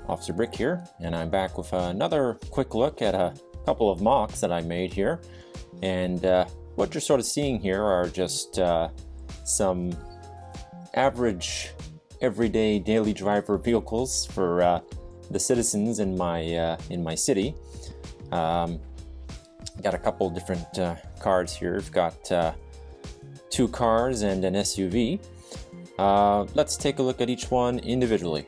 Officer Brick here, and I'm back with another quick look at a couple of MOCs that I made here. And what you're sort of seeing here are just some average, everyday, daily driver vehicles for the citizens in my city. Got a couple different cars here. We've got 2 cars and an SUV. Let's take a look at each one individually.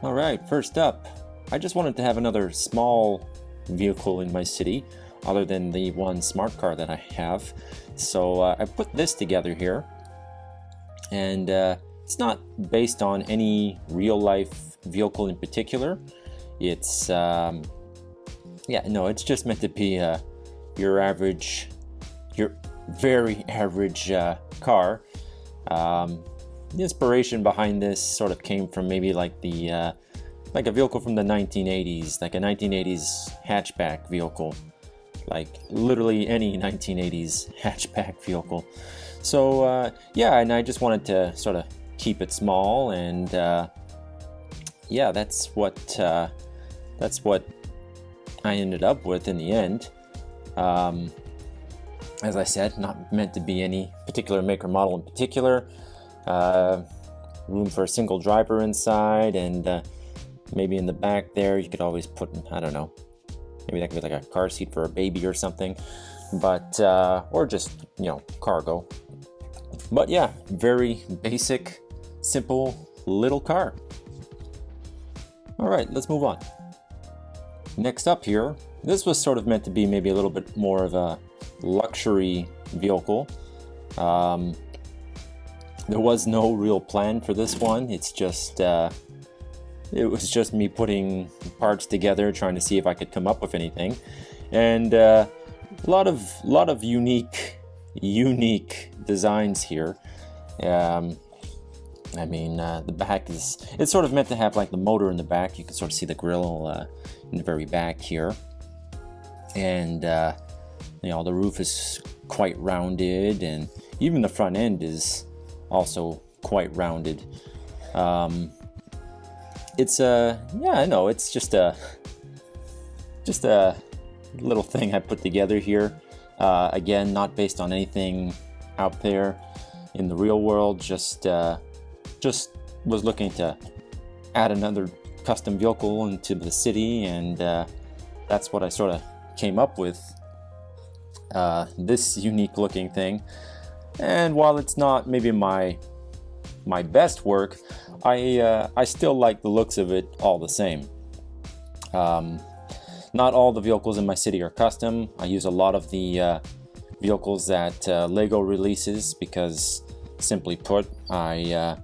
Alright, first up, I just wanted to have another small vehicle in my city other than the one smart car that I have. So I put this together here, and it's not based on any real-life vehicle in particular. It's it's just meant to be your average, your very average car. The inspiration behind this sort of came from maybe like a vehicle from the 1980s, like a 1980s hatchback vehicle, like literally any 1980s hatchback vehicle. So yeah, and I just wanted to sort of keep it small, and yeah, that's what I ended up with in the end. As I said, not meant to be any particular make or model in particular. Room for a single driver inside, and maybe in the back there you could always put, I don't know, maybe that could be like a car seat for a baby or something, but or just, you know, cargo. But yeah, very basic, simple little car. All right, let's move on. Next up here, this was sort of meant to be maybe a little bit more of a luxury vehicle. There was no real plan for this one. It's just, it was just me putting parts together, trying to see if I could come up with anything. And a lot of unique designs here. I mean, the back it's sort of meant to have like the motor in the back. You can sort of see the grille in the very back here. And, you know, the roof is quite rounded, and even the front end is also quite rounded. It's yeah, I know, it's just a little thing I put together here. Again, not based on anything out there in the real world. Just was looking to add another custom vehicle into the city, and that's what I sort of came up with. This unique looking thing. And while it's not maybe my best work, I still like the looks of it all the same. Not all the vehicles in my city are custom. I use a lot of the vehicles that Lego releases because, simply put, I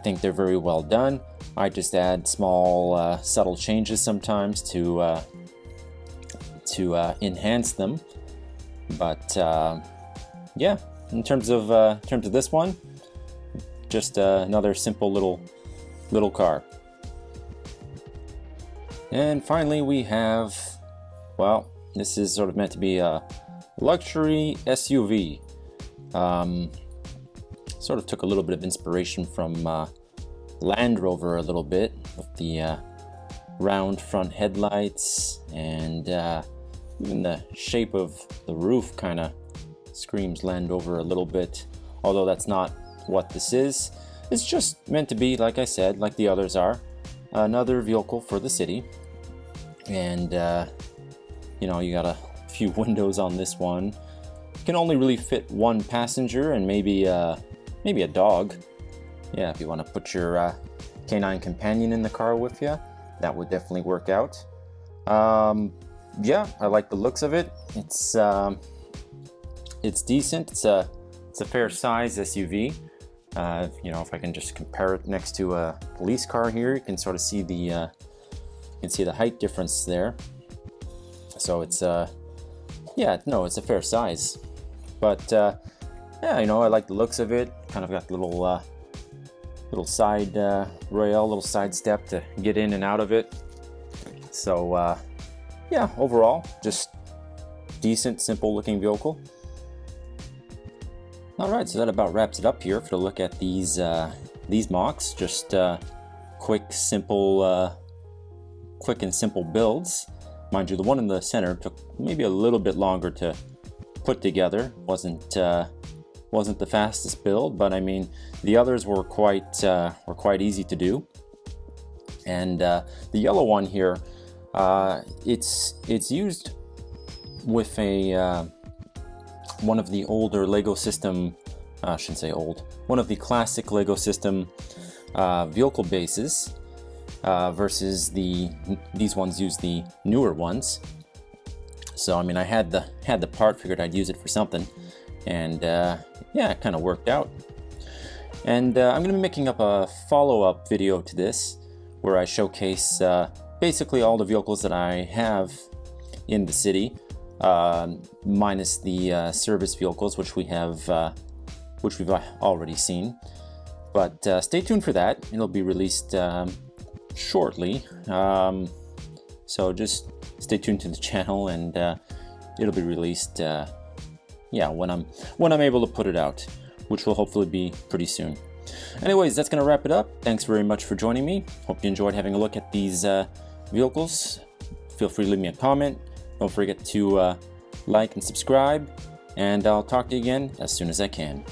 think they're very well done. I just add small subtle changes sometimes to enhance them. But yeah. In terms of this one, just another simple little car. And finally, we have, well, this is sort of meant to be a luxury SUV. Sort of took a little bit of inspiration from Land Rover a little bit, with the round front headlights, and even the shape of the roof kind of screams Land Rover a little bit, although that's not what this is. It's just meant to be, like I said, like the others are, another vehicle for the city. And you know, you got a few windows on this one. You can only really fit one passenger and maybe a dog. Yeah, if you want to put your canine companion in the car with you, that would definitely work out. Yeah, I like the looks of it. It's decent. It's a fair size SUV. You know, if I can just compare it next to a police car here, you can sort of see the height difference there. So it's yeah, no, it's a fair size. But yeah, you know, I like the looks of it. Kind of got little little side rail, little side step to get in and out of it. So yeah, overall, just decent, simple looking vehicle. Alright, so that about wraps it up here for a look at these MOCs. Just quick and simple builds. Mind you, the one in the center took maybe a little bit longer to put together. Wasn't the fastest build, but I mean the others were quite easy to do. And the yellow one here, it's used with a one of the older Lego system, I shouldn't say old, one of the classic Lego system vehicle bases, versus these ones use the newer ones. So I mean, I had the part, figured I'd use it for something, and yeah, it kind of worked out. And I'm going to be making up a follow-up video to this where I showcase basically all the vehicles that I have in the city, minus the service vehicles, which we've already seen. But stay tuned for that. It'll be released shortly, so just stay tuned to the channel, and it'll be released yeah, when I'm able to put it out, which will hopefully be pretty soon. Anyways, that's gonna wrap it up. Thanks very much for joining me. Hope you enjoyed having a look at these vehicles. Feel free to leave me a comment. Don't forget to like and subscribe, and I'll talk to you again as soon as I can.